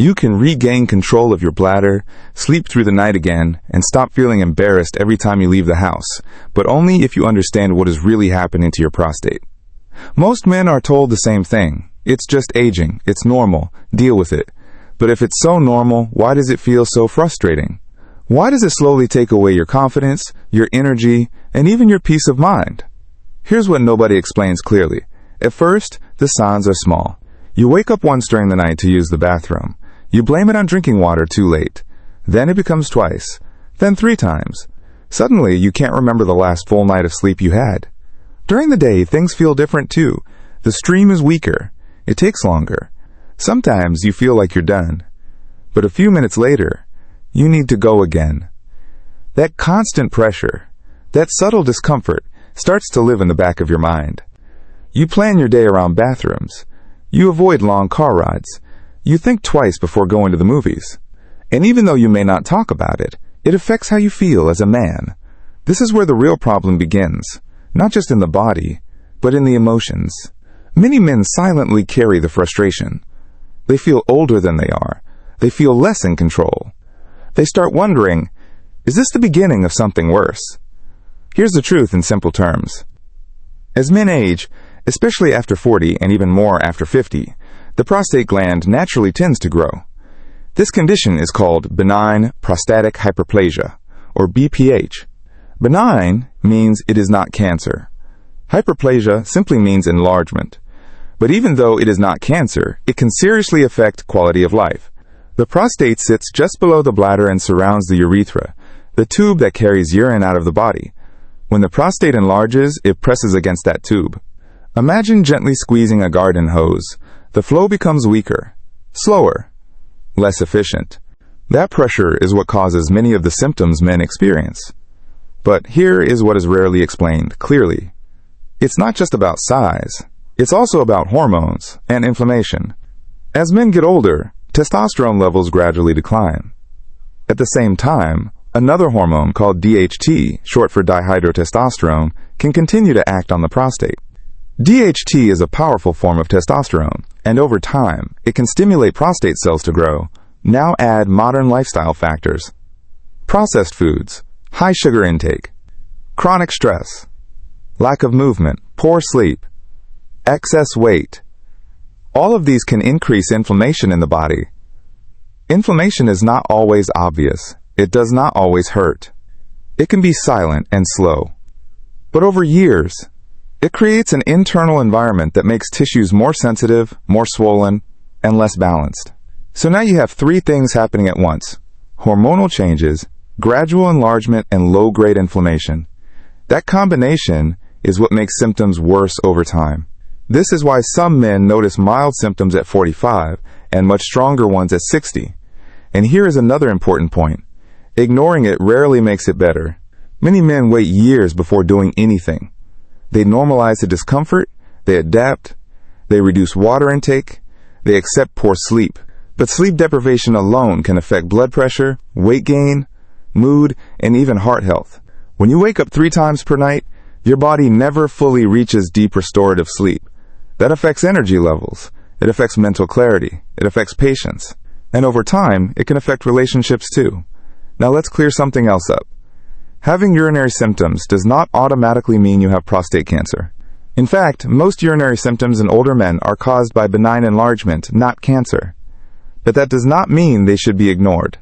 You can regain control of your bladder, sleep through the night again, and stop feeling embarrassed every time you leave the house, but only if you understand what is really happening to your prostate. Most men are told the same thing. It's just aging. It's normal. Deal with it. But if it's so normal, why does it feel so frustrating? Why does it slowly take away your confidence, your energy, and even your peace of mind? Here's what nobody explains clearly. At first, the signs are small. You wake up once during the night to use the bathroom. You blame it on drinking water too late. Then it becomes twice. Then 3 times. Suddenly, you can't remember the last full night of sleep you had. During the day, things feel different too. The stream is weaker. It takes longer. Sometimes you feel like you're done. But a few minutes later, you need to go again. That constant pressure, that subtle discomfort, starts to live in the back of your mind. You plan your day around bathrooms. You avoid long car rides. You think twice before going to the movies. And even though you may not talk about it, it affects how you feel as a man. This is where the real problem begins, not just in the body, but in the emotions. Many men silently carry the frustration. They feel older than they are. They feel less in control. They start wondering, is this the beginning of something worse? Here's the truth in simple terms. As men age, especially after 40 and even more after 50, the prostate gland naturally tends to grow. This condition is called benign prostatic hyperplasia, or BPH. Benign means it is not cancer. Hyperplasia simply means enlargement. But even though it is not cancer, it can seriously affect quality of life. The prostate sits just below the bladder and surrounds the urethra, the tube that carries urine out of the body. When the prostate enlarges, it presses against that tube. Imagine gently squeezing a garden hose. The flow becomes weaker, slower, less efficient. That pressure is what causes many of the symptoms men experience. But here is what is rarely explained clearly. It's not just about size. It's also about hormones and inflammation. As men get older, testosterone levels gradually decline. At the same time, another hormone called DHT, short for dihydrotestosterone, can continue to act on the prostate. DHT is a powerful form of testosterone, and over time, it can stimulate prostate cells to grow. Now add modern lifestyle factors. Processed foods, high sugar intake, chronic stress, lack of movement, poor sleep, excess weight. All of these can increase inflammation in the body. Inflammation is not always obvious. It does not always hurt. It can be silent and slow. But over years, it creates an internal environment that makes tissues more sensitive, more swollen, and less balanced. So now you have 3 things happening at once: hormonal changes, gradual enlargement, and low-grade inflammation. That combination is what makes symptoms worse over time. This is why some men notice mild symptoms at 45 and much stronger ones at 60. And here is another important point. Ignoring it rarely makes it better. Many men wait years before doing anything. They normalize the discomfort, they adapt, they reduce water intake, they accept poor sleep. But sleep deprivation alone can affect blood pressure, weight gain, mood, and even heart health. When you wake up 3 times per night, your body never fully reaches deep restorative sleep. That affects energy levels, it affects mental clarity, it affects patience, and over time, it can affect relationships too. Now let's clear something else up. Having urinary symptoms does not automatically mean you have prostate cancer. In fact, most urinary symptoms in older men are caused by benign enlargement, not cancer. But that does not mean they should be ignored.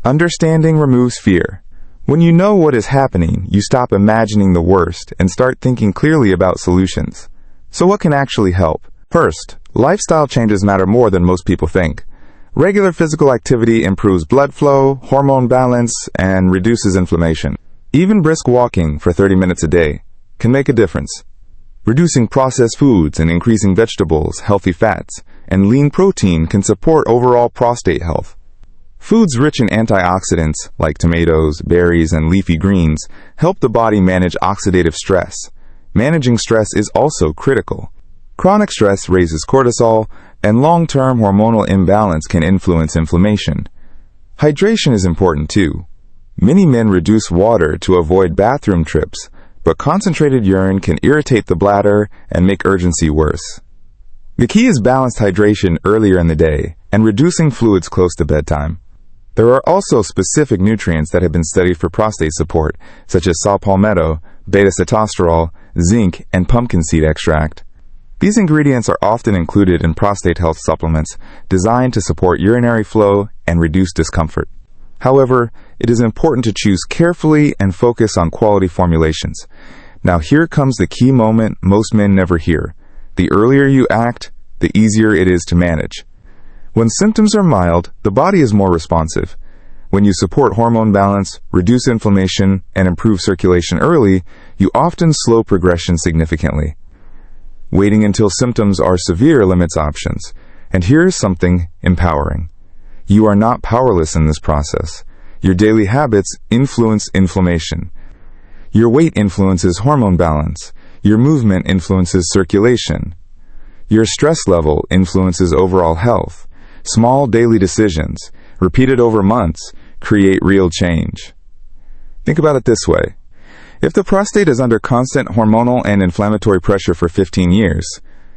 Understanding removes fear. When you know what is happening, you stop imagining the worst and start thinking clearly about solutions. So what can actually help? First, lifestyle changes matter more than most people think. Regular physical activity improves blood flow, hormone balance, and reduces inflammation. Even brisk walking for 30 minutes a day can make a difference. Reducing processed foods and increasing vegetables, healthy fats, and lean protein can support overall prostate health. Foods rich in antioxidants, like tomatoes, berries, and leafy greens, help the body manage oxidative stress. Managing stress is also critical. Chronic stress raises cortisol, and long-term hormonal imbalance can influence inflammation. Hydration is important too. Many men reduce water to avoid bathroom trips, but concentrated urine can irritate the bladder and make urgency worse. The key is balanced hydration earlier in the day and reducing fluids close to bedtime. There are also specific nutrients that have been studied for prostate support, such as saw palmetto, beta-sitosterol, zinc, and pumpkin seed extract. These ingredients are often included in prostate health supplements designed to support urinary flow and reduce discomfort. However, it is important to choose carefully and focus on quality formulations. Now here comes the key moment most men never hear. The earlier you act, the easier it is to manage. When symptoms are mild, the body is more responsive. When you support hormone balance, reduce inflammation, and improve circulation early, you often slow progression significantly. Waiting until symptoms are severe limits options. And here's something empowering. You are not powerless in this process. Your daily habits influence inflammation. Your weight influences hormone balance. Your movement influences circulation. Your stress level influences overall health. Small daily decisions, repeated over months, create real change. Think about it this way. If the prostate is under constant hormonal and inflammatory pressure for 15 years,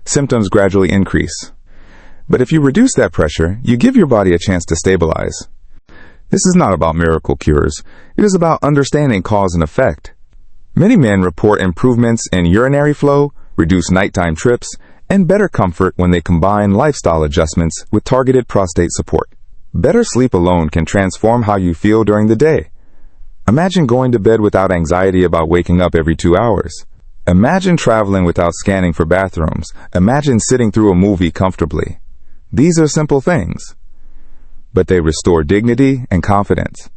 symptoms gradually increase. But if you reduce that pressure, you give your body a chance to stabilize. This is not about miracle cures. It is about understanding cause and effect. Many men report improvements in urinary flow, reduced nighttime trips, and better comfort when they combine lifestyle adjustments with targeted prostate support. Better sleep alone can transform how you feel during the day. Imagine going to bed without anxiety about waking up every 2 hours. Imagine traveling without scanning for bathrooms. Imagine sitting through a movie comfortably. These are simple things, but they restore dignity and confidence.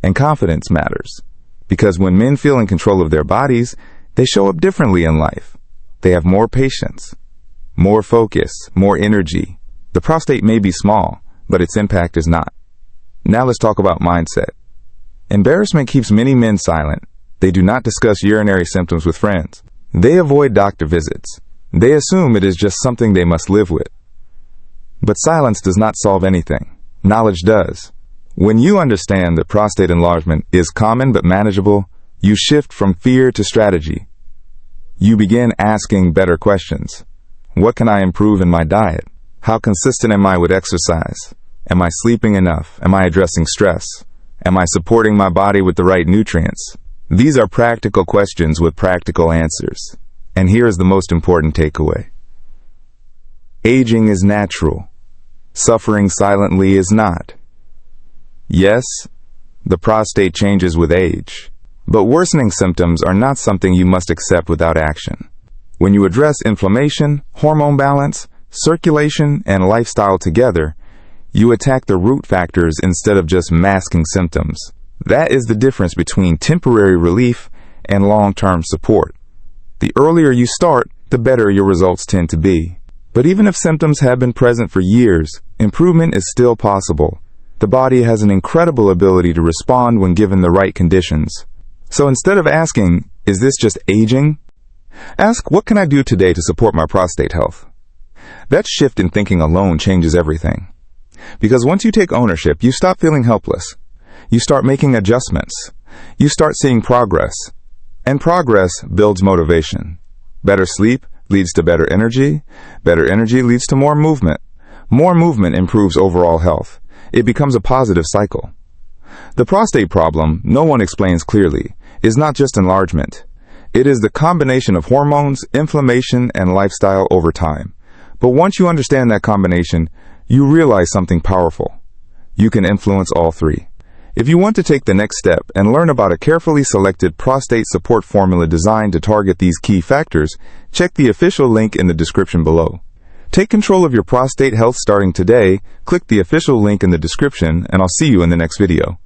And confidence matters, because when men feel in control of their bodies, they show up differently in life. They have more patience, more focus, more energy. The prostate may be small, but its impact is not. Now let's talk about mindset. Embarrassment keeps many men silent. They do not discuss urinary symptoms with friends. They avoid doctor visits. They assume it is just something they must live with. But silence does not solve anything. Knowledge does. When you understand that prostate enlargement is common but manageable, you shift from fear to strategy. You begin asking better questions. What can I improve in my diet? How consistent am I with exercise? Am I sleeping enough? Am I addressing stress? Am I supporting my body with the right nutrients? These are practical questions with practical answers. And here is the most important takeaway. Aging is natural. Suffering silently is not. Yes, the prostate changes with age, but worsening symptoms are not something you must accept without action. When you address inflammation, hormone balance, circulation, and lifestyle together, you attack the root factors instead of just masking symptoms. That is the difference between temporary relief and long-term support. The earlier you start, the better your results tend to be. But even if symptoms have been present for years, improvement is still possible. The body has an incredible ability to respond when given the right conditions. So instead of asking, is this just aging? Ask, what can I do today to support my prostate health? That shift in thinking alone changes everything. Because once you take ownership, you stop feeling helpless. You start making adjustments. You start seeing progress. And progress builds motivation. Better sleep leads to better energy. Better energy leads to more movement. More movement improves overall health. It becomes a positive cycle. The prostate problem, no one explains clearly, is not just enlargement. It is the combination of hormones, inflammation, and lifestyle over time. But once you understand that combination, you realize something powerful. You can influence all three. If you want to take the next step and learn about a carefully selected prostate support formula designed to target these key factors, check the official link in the description below. Take control of your prostate health starting today. Click the official link in the description, and I'll see you in the next video.